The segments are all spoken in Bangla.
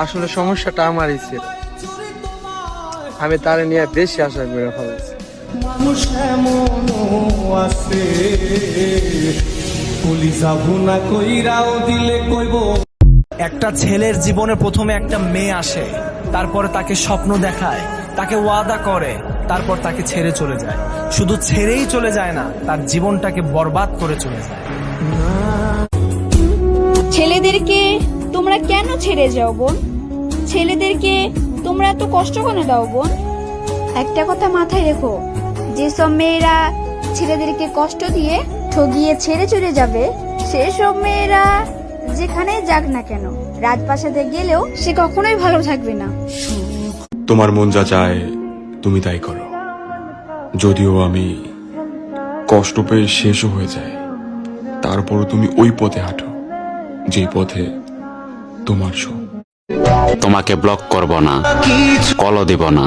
আসলে সমস্যাটা আমারই ছিল, আমি তারে নিয়ে বেশি আশা করে ফেলেছি। মানুষ এমনও আছে, কলিজা ভুনা কইরাও দিলে কইব। একটা ছেলের জীবনে প্রথমে একটা মেয়ে আসে, তারপরে তাকে স্বপ্ন দেখায়, তাকে ওয়াদা করে, তারপর তাকে ছেড়ে চলে যায়। শুধু ছেড়েই চলে যায় না, তার জীবনটাকে বরবাদ করে চলে যায়। ছেলেদেরকে তোমরা কেন ছেড়ে যাও বোন? ছেলেদেরকে তোমরা এত কষ্ট কেন দাও বোন? একটা কথা মাথায় রেখো, যেসব মেয়েরা ছেলেদেরকে কষ্ট দিয়ে ঠগিয়ে ছেড়ে চলে যাবে, সেসব মেয়েরা যেখানে যাক না কেন, রাজপ্রাসাদে গেলেও সে কখনোই ভালো থাকবে না। তোমার মন যা চায় তুমি তাই করো, যদিও আমি কষ্ট পেয়ে শেষও হয়ে যায়, তারপরও তুমি ওই পথে হাঁটো যে পথে তোমার সুখ। তোমাকে ব্লক করব না, কলও দিব না,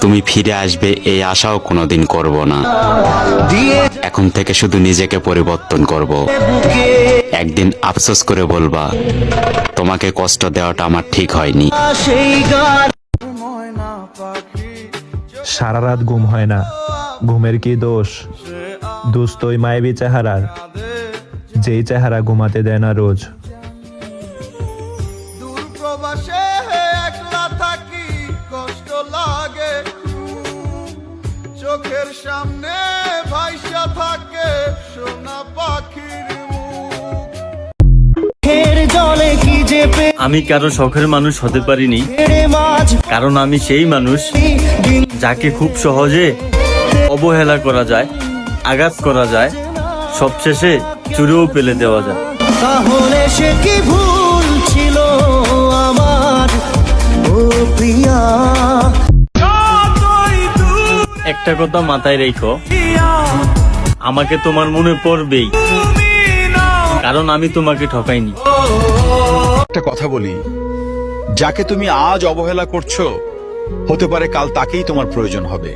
তুমি ফিরে আসবে এই আশাও কোনোদিন করব না। এখন থেকে শুধু নিজেকে পরিবর্তন করব। একদিন আফসোস করে বলবা তোমাকে কষ্ট দেওয়াটা আমার ঠিক হয়নি। সারা রাত ঘুম হয় না, ঘুমের কি দোষ? দোষ তো ওই মায়াবী চেহারার, যেই চেহারা ঘুমাতে দেয় না রোজ। প্রবাসে একলা থাকি, কষ্ট লাগে, চোখের সামনে ভাইসা থাকে সোনা পাখির মুখ। জলে কি যে আমি কারো শখের মানুষ হতে পারিনি, কারণ আমি সেই মানুষ যাকে খুব সহজে অবহেলা করা যায়, আঘাত করা যায়, সবশেষে চুরেও ফেলে দেওয়া যায়। তাহলে সে কি ভুল ছিল আমার, ও প্রিয়া? একটা কথা মাথায় রেখো, আমাকে তোমার মনে পড়বেই, কারণ আমি তোমাকে ঠকাইনি। একটা কথা বলি, যাকে তুমি আজ অবহেলা করছো, হতে পারে কাল তাকেই তোমার প্রয়োজন হবে।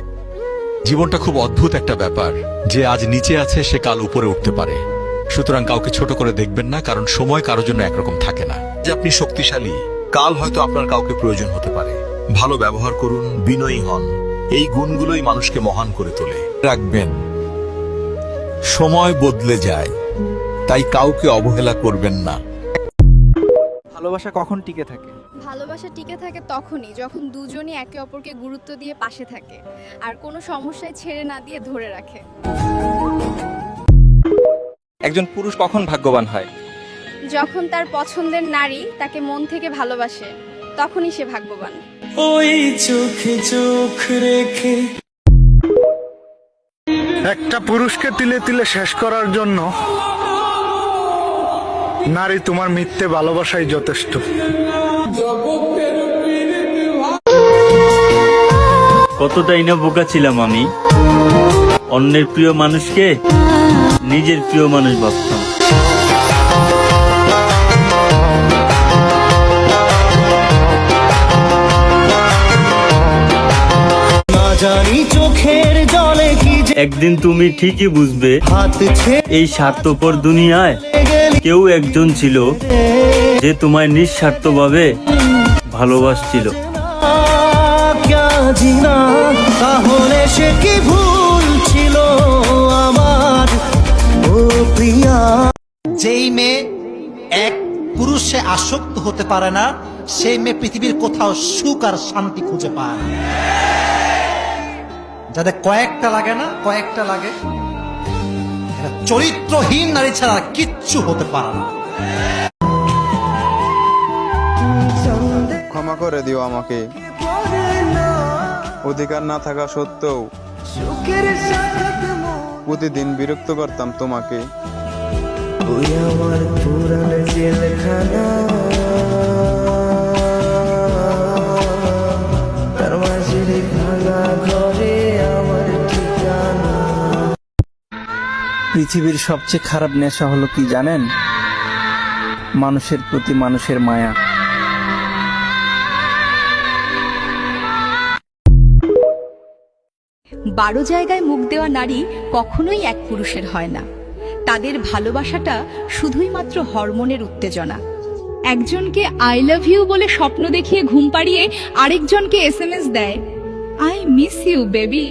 জীবনটা খুব অদ্ভুত একটা ব্যাপার, যে আজ নিচে আছে সে কাল উপরে উঠতে পারে। সুতরাং কাউকে ছোট করে দেখবেন না, কারণ সময় কারোর জন্য একরকম থাকে না। যে আপনি শক্তিশালী, কাল হয়তো আপনার কাউকে প্রয়োজন হতে পারে। ভালো ব্যবহার করুন, বিনয়ী হন, এই গুণগুলোই মানুষকে মহান করে তোলে। রাখবেন, সময় বদলে যায়, তাই কাউকে অবহেলা করবেন না। ভালোবাসা কখন টিকে থাকে? ভালোবাসা টিকে থাকে তখনই যখন দুজনই একে অপরকে গুরুত্ব দিয়ে পাশে থাকে, আর কোনো সমস্যায় ছেড়ে না দিয়ে ধরে রাখে। একজন পুরুষ কখন ভাগ্যবান হয়? যখন তার পছন্দের নারী তাকে মন থেকে ভালোবাসে, তখনই সে ভাগ্যবান। ওই চোখে চোখ রেখে একটা পুরুষকে তিলে তিলে শেষ করার জন্য নারী তোমার মিথ্যে ভালোবাসাই যথেষ্ট। কতটাই না বোকা ছিলাম আমি, অন্যের প্রিয় মানুষকে নিজের প্রিয় মানুষ ভাবতাম। চোখের জলে কি যে একদিন তুমি ঠিকই বুঝবে, এই স্বার্থপর দুনিয়ায় কেউ একজন ছিল যে তোমায় নিঃস্বার্থভাবে ভালোবাসছিল। তাহলে সে কি ভুল ছিল আমার, ও প্রিয়া? যেই মেয়ে এক পুরুষে আসক্ত হতে পারে না, সেই মেয়ে পৃথিবীর কোথাও সুখ আর শান্তি খুঁজে পায় না। যাদের কয়েকটা লাগে না, কয়েকটা লাগে, এরা চরিত্রহীন নারী ছাড়া কিচ্ছু হতে পারে না। ক্ষমা করে দিও আমাকে, অধিকার না থাকা সত্ত্বেও প্রতিদিন বিরক্ত করতাম তোমাকে। আমার পুরান জেলখানা, তার মাঝের ভাঙা ঘরে আমার ঠিকানা। পৃথিবীর সবচেয়ে খারাপ নেশা হলো কি জানেন? মানুষের প্রতি মানুষের মায়া। বারো জায়গায় মুখ দেওয়া নারী কখনোই এক পুরুষের হয় না। তাদের ভালোবাসাটা শুধুই মাত্র হরমোনের উত্তেজনা। একজনকে আই লাভ ইউ বলে স্বপ্ন দেখিয়ে ঘুম পাড়িয়ে আরেকজনকে SMS দেয়, আই মিস ইউ বেবি।